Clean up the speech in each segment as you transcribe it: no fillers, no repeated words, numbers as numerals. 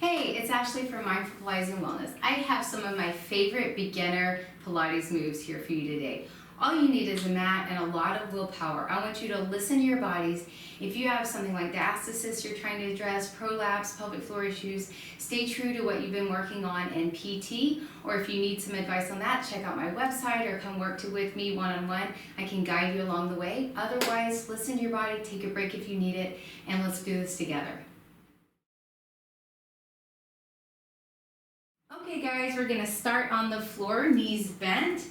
Hey, it's Ashley from Mindful Pilates and Wellness. I have some of my favorite beginner Pilates moves here for you today. All you need is a mat and a lot of willpower. I want you to listen to your bodies. If you have something like diastasis you're trying to address, prolapse, pelvic floor issues, stay true to what you've been working on in PT, or if you need some advice on that, check out my website or come work with me one-on-one. I can guide you along the way. Otherwise, listen to your body, take a break if you need it, and let's do this together. Okay guys, we're gonna start on the floor, knees bent,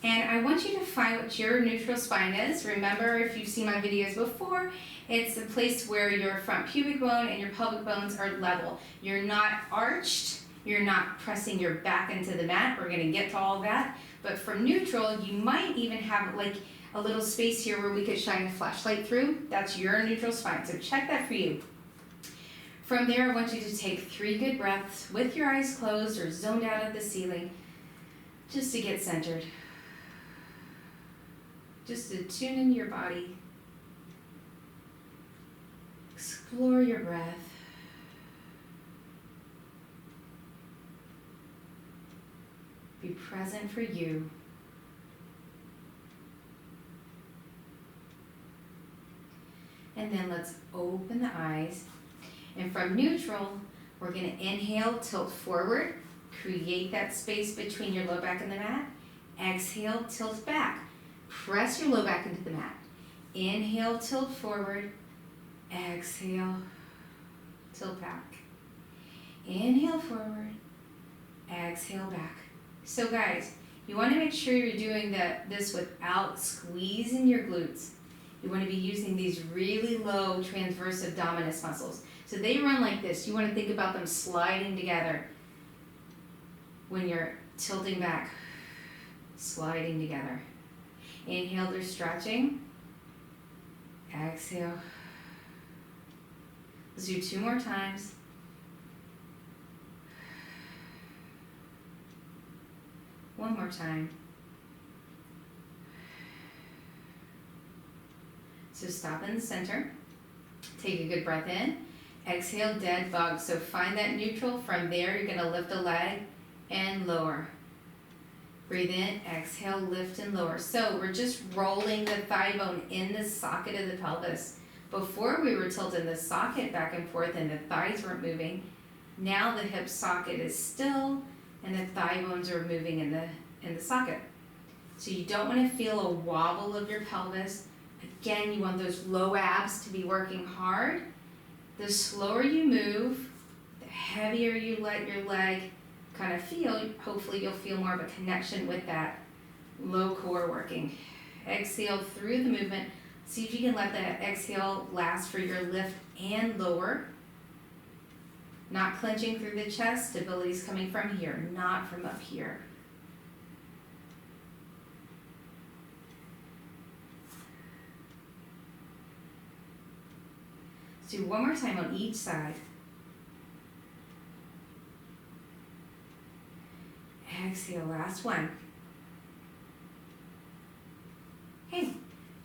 and I want you to find what your neutral spine is. Remember, if you've seen my videos before, it's the place where your front pubic bone and your pelvic bones are level. You're not arched, you're not pressing your back into the mat. We're gonna get to all that, but from neutral, you might even have like a little space here where we could shine a flashlight through. That's your neutral spine, so check that for you. From there, I want you to take 3 good breaths with your eyes closed or zoned out at the ceiling, just to get centered. Just to tune into your body. Explore your breath. Be present for you. And then let's open the eyes. And from neutral, we're going to inhale, tilt forward, create that space between your low back and the mat. Exhale, tilt back. Press your low back into the mat. Inhale, tilt forward. Exhale, tilt back. Inhale forward. Exhale back. So guys, you want to make sure you're doing this without squeezing your glutes. You want to be using these really low transverse abdominis muscles. So they run like this. You want to think about them sliding together when you're tilting back, sliding together. Inhale, they're stretching. Exhale. Let's do 2 more times. One more time. So stop in the center. Take a good breath in. Exhale, dead bug. So find that neutral. From there, you're going to lift a leg and lower. Breathe in, exhale, lift and lower. So we're just rolling the thigh bone in the socket of the pelvis. Before we were tilting the socket back and forth and the thighs weren't moving. Now the hip socket is still and the thigh bones are moving in the socket. So you don't want to feel a wobble of your pelvis. Again, you want those low abs to be working hard. The slower you move, the heavier you let your leg kind of feel. Hopefully you'll feel more of a connection with that low core working. Exhale through the movement. See if you can let that exhale last for your lift and lower. Not clenching through the chest. Stability is coming from here, not from up here. Do one more time on each side. Exhale, last one. Okay,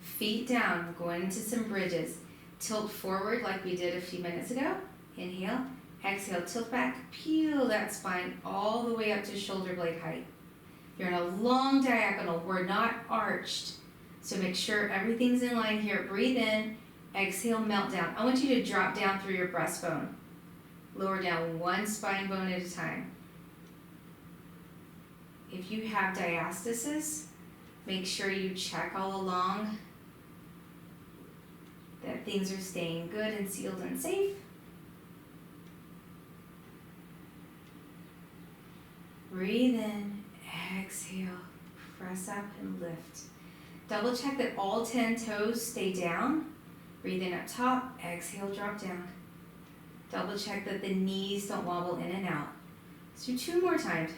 feet down, we're going into some bridges. Tilt forward like we did a few minutes ago. Inhale, exhale, tilt back, peel that spine all the way up to shoulder blade height. You're in a long diagonal, we're not arched. So make sure everything's in line here. Breathe in. Exhale, melt down. I want you to drop down through your breastbone. Lower down one spine bone at a time. If you have diastasis, make sure you check all along that things are staying good and sealed and safe. Breathe in, exhale, press up and lift. Double check that all 10 toes stay down. Breathe in up top, exhale, drop down. Double check that the knees don't wobble in and out. Let's do 2 more times.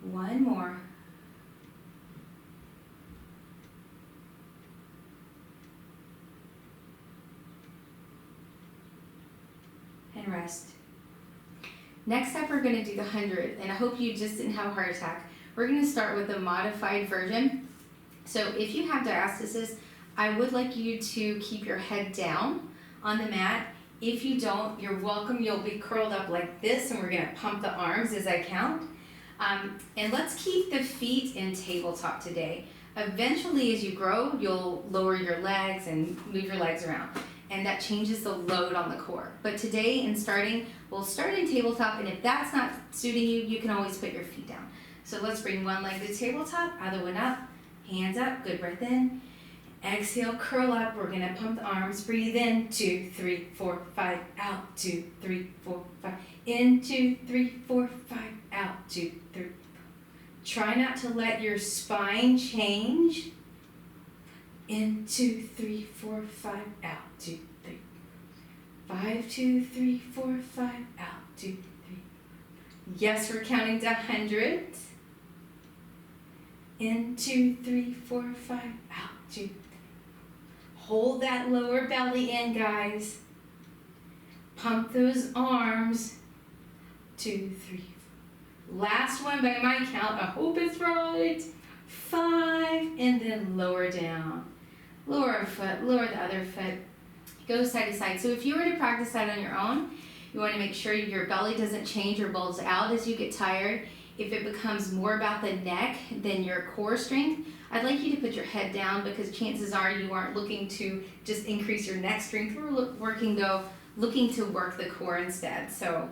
One more. And rest. Next up, we're going to do the 100, and I hope you just didn't have a heart attack. We're gonna start with the modified version. So if you have diastasis, I would like you to keep your head down on the mat. If you don't, you're welcome. You'll be curled up like this, and we're gonna pump the arms as I count. And let's keep the feet in tabletop today. Eventually, as you grow, you'll lower your legs and move your legs around, and that changes the load on the core. But today, in starting, we'll start in tabletop, and if that's not suiting you, you can always put your feet down. So let's bring one leg to tabletop, other one up, hands up, good breath in. Exhale, curl up, we're gonna pump the arms, breathe in, 2, 3, 4, 5, out, 2, 3, 4, 5, in, 2, 3, 4, 5, out, 2, 3, 4. Try not to let your spine change. In, 2, 3, 4, 5, out, 2, 3, 5, 2, 3, 4, 5, out, 2, 3. Yes, we're counting to 100. In, 2, 3, 4, 5, out, 2, 3. Hold that lower belly in, guys. Pump those arms. 2, 3, 4. Last one by my count. I hope it's right. 5, and then lower down. Lower a foot, lower the other foot. Go side to side. So if you were to practice that on your own, you want to make sure your belly doesn't change or bulge out as you get tired. If it becomes more about the neck than your core strength, I'd like you to put your head down, because chances are you aren't looking to just increase your neck strength. We're looking to work the core instead. So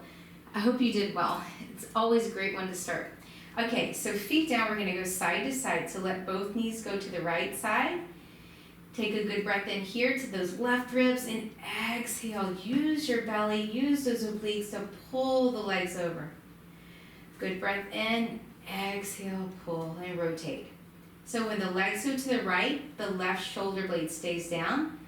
I hope you did well. It's always a great one to start. Okay, so feet down, we're gonna go side to side. So let both knees go to the right side. Take a good breath in here to those left ribs, and exhale. Use your belly, use those obliques to pull the legs over. Good breath in, exhale, pull, and rotate. So when the legs go to the right, the left shoulder blade stays down.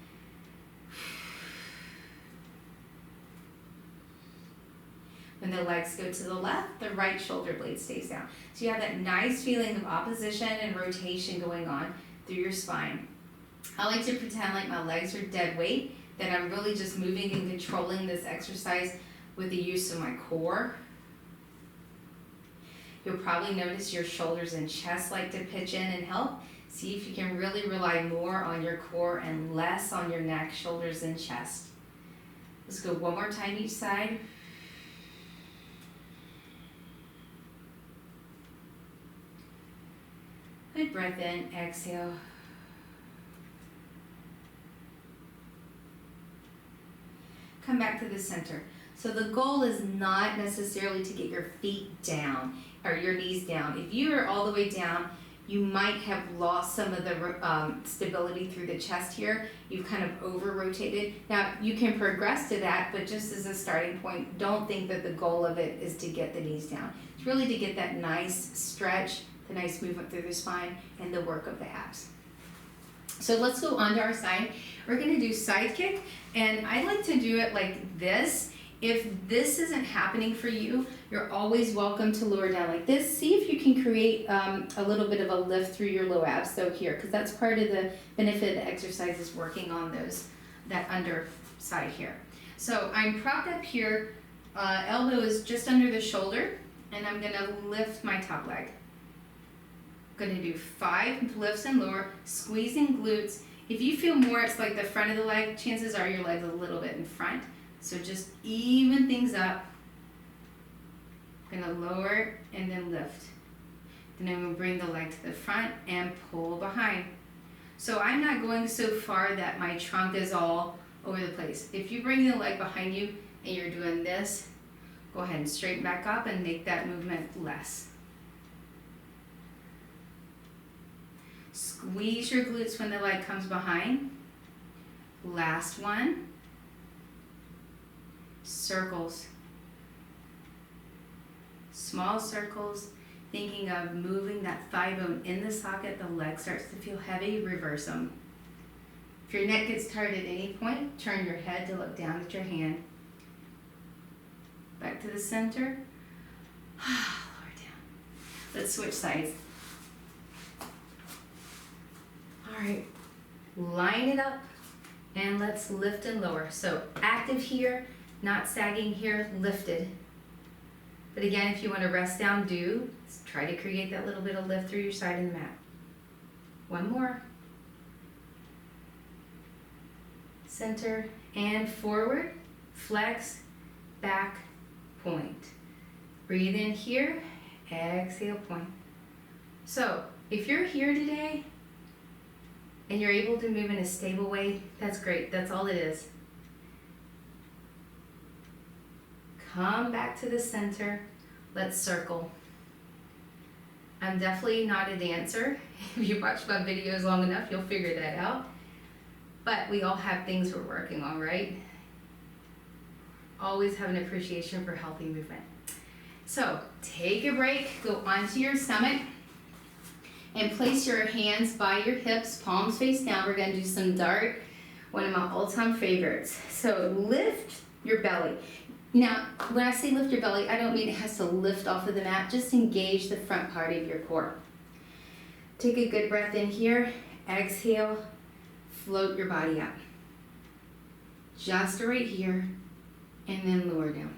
When the legs go to the left, the right shoulder blade stays down. So you have that nice feeling of opposition and rotation going on through your spine. I like to pretend like my legs are dead weight, that I'm really just moving and controlling this exercise with the use of my core. You'll probably notice your shoulders and chest like to pitch in and help. See if you can really rely more on your core and less on your neck, shoulders, and chest. Let's go one more time each side. Good breath in, exhale. Come back to the center. So the goal is not necessarily to get your feet down or your knees down. If you are all the way down, you might have lost some of the stability through the chest here. You've kind of over-rotated. Now, you can progress to that, but just as a starting point, don't think that the goal of it is to get the knees down. It's really to get that nice stretch, the nice movement through the spine, and the work of the abs. So let's go on to our side. We're gonna do side kick, and I like to do it like this. If this isn't happening for you, you're always welcome to lower down like this. See if you can create a little bit of a lift through your low abs, so here, because that's part of the benefit of the exercise is working on that underside here. So I'm propped up here, elbow is just under the shoulder, and I'm gonna lift my top leg. Gonna do 5 lifts and lower, squeezing glutes. If you feel more, it's like the front of the leg, chances are your leg's a little bit in front. So just even things up. Gonna lower and then lift. Then I'm gonna bring the leg to the front and pull behind. So I'm not going so far that my trunk is all over the place. If you bring the leg behind you and you're doing this, go ahead and straighten back up and make that movement less. Squeeze your glutes when the leg comes behind. Last one. Circles. Small circles, thinking of moving that thigh bone in the socket, the leg starts to feel heavy, reverse them. If your neck gets tired at any point, turn your head to look down at your hand. Back to the center. Lower down. Let's switch sides. All right, line it up and let's lift and lower. So active here, not sagging here, lifted. But again, if you want to rest down, do try to create that little bit of lift through your side of the mat. One more. Center and forward, flex, back, point. Breathe in here, exhale, point. So if you're here today and you're able to move in a stable way, that's great. That's all it is. Come back to the center. Let's circle. I'm definitely not a dancer. If you watch my videos long enough, you'll figure that out. But we all have things we're working on, right? Always have an appreciation for healthy movement. So take a break, go onto your stomach, and place your hands by your hips, palms face down. We're gonna do some dart, one of my all-time favorites. So lift your belly. Now, when I say lift your belly, I don't mean it has to lift off of the mat, just engage the front part of your core. Take a good breath in here, exhale, float your body up. Just right here, and then lower down.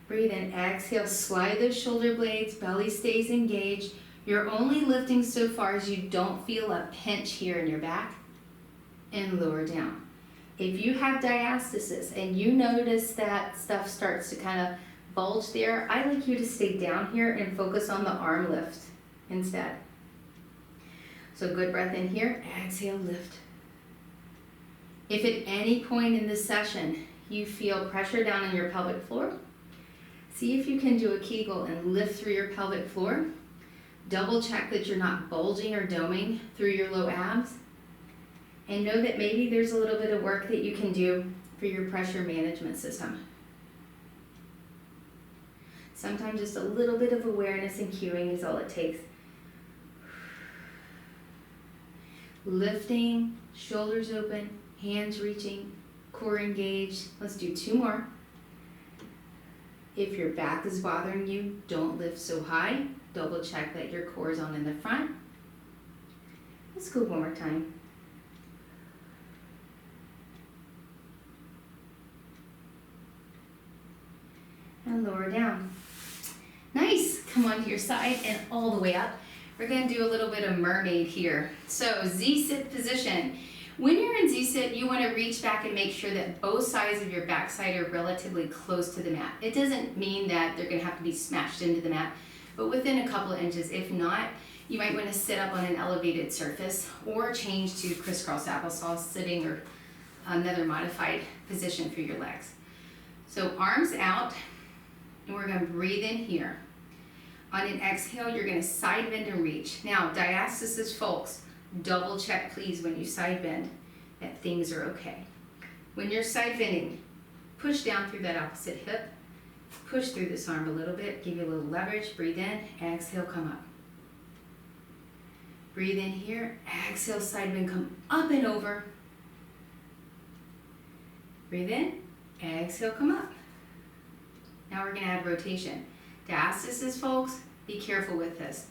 Breathe in, exhale, slide those shoulder blades, belly stays engaged. You're only lifting so far as you don't feel a pinch here in your back, and lower down. If you have diastasis and you notice that stuff starts to kind of bulge there, I like you to stay down here and focus on the arm lift instead. So good breath in here, exhale, lift. If at any point in this session you feel pressure down on your pelvic floor, see if you can do a Kegel and lift through your pelvic floor. Double check that you're not bulging or doming through your low abs. And know that maybe there's a little bit of work that you can do for your pressure management system. Sometimes just a little bit of awareness and cueing is all it takes. Lifting, shoulders open, hands reaching, core engaged. Let's do 2 more. If your back is bothering you, don't lift so high. Double check that your core is on in the front. Let's go one more time. And lower down. Nice. Come onto your side and all the way up. We're going to do a little bit of mermaid here. So Z-sit position. When you're in Z-sit, you want to reach back and make sure that both sides of your backside are relatively close to the mat. It doesn't mean that they're going to have to be smashed into the mat, but within a couple of inches. If not, you might want to sit up on an elevated surface or change to crisscross applesauce sitting or another modified position for your legs. So arms out. And we're going to breathe in here. On an exhale, you're going to side bend and reach. Now, diastasis folks, double check please when you side bend that things are okay. When you're side bending, push down through that opposite hip. Push through this arm a little bit. Give you a little leverage. Breathe in. Exhale, come up. Breathe in here. Exhale, side bend, come up and over. Breathe in. Exhale, come up. Now we're going to add rotation. Diastasis, folks, be careful with this.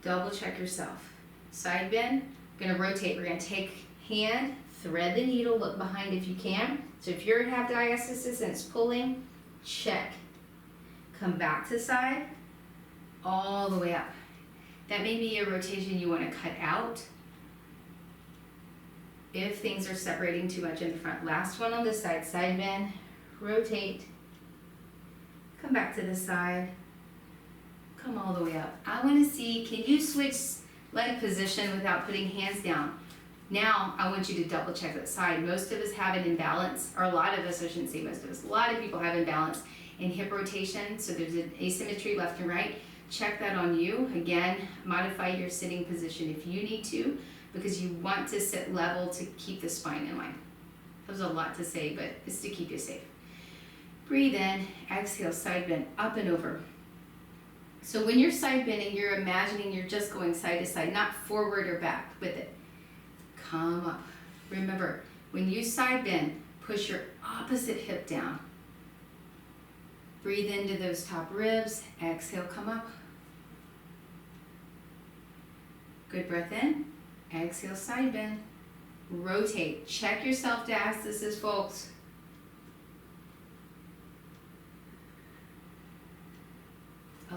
Double check yourself. Side bend, going to rotate. We're going to take hand, thread the needle, look behind if you can. So if you have diastasis and it's pulling, check. Come back to side, all the way up. That may be a rotation you want to cut out if things are separating too much in the front. Last one on this side, side bend, rotate. Come back to the side, come all the way up. I want to see, can you switch leg position without putting hands down? Now, I want you to double check that side. Most of us have an imbalance, or a lot of us, I shouldn't say most of us, a lot of people have imbalance in hip rotation, so there's an asymmetry left and right. Check that on you. Again, modify your sitting position if you need to, because you want to sit level to keep the spine in line. That was a lot to say, but it's to keep you safe. Breathe in, exhale, side bend, up and over. So when you're side bending, you're imagining you're just going side to side, not forward or back with it. Come up. Remember, when you side bend, push your opposite hip down. Breathe into those top ribs, exhale, come up. Good breath in, exhale, side bend. Rotate, check yourself diastasis, folks.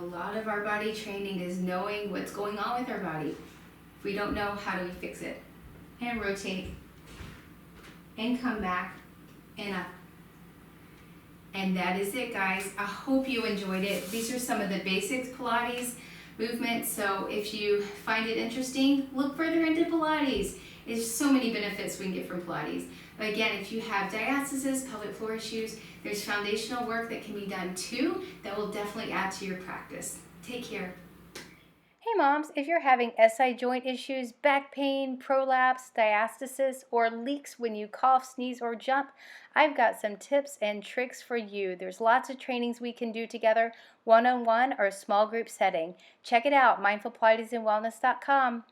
A lot of our body training is knowing what's going on with our body. If we don't know, how do we fix it? And rotate, and come back, and up. And that is it, guys. I hope you enjoyed it. These are some of the basics Pilates movements, so if you find it interesting, look further into Pilates. There's so many benefits we can get from Pilates. But again, if you have diastasis, pelvic floor issues, there's foundational work that can be done too that will definitely add to your practice. Take care. Hey moms, if you're having SI joint issues, back pain, prolapse, diastasis, or leaks when you cough, sneeze, or jump, I've got some tips and tricks for you. There's lots of trainings we can do together, one-on-one or small group setting. Check it out, mindfulpilatesandwellness.com.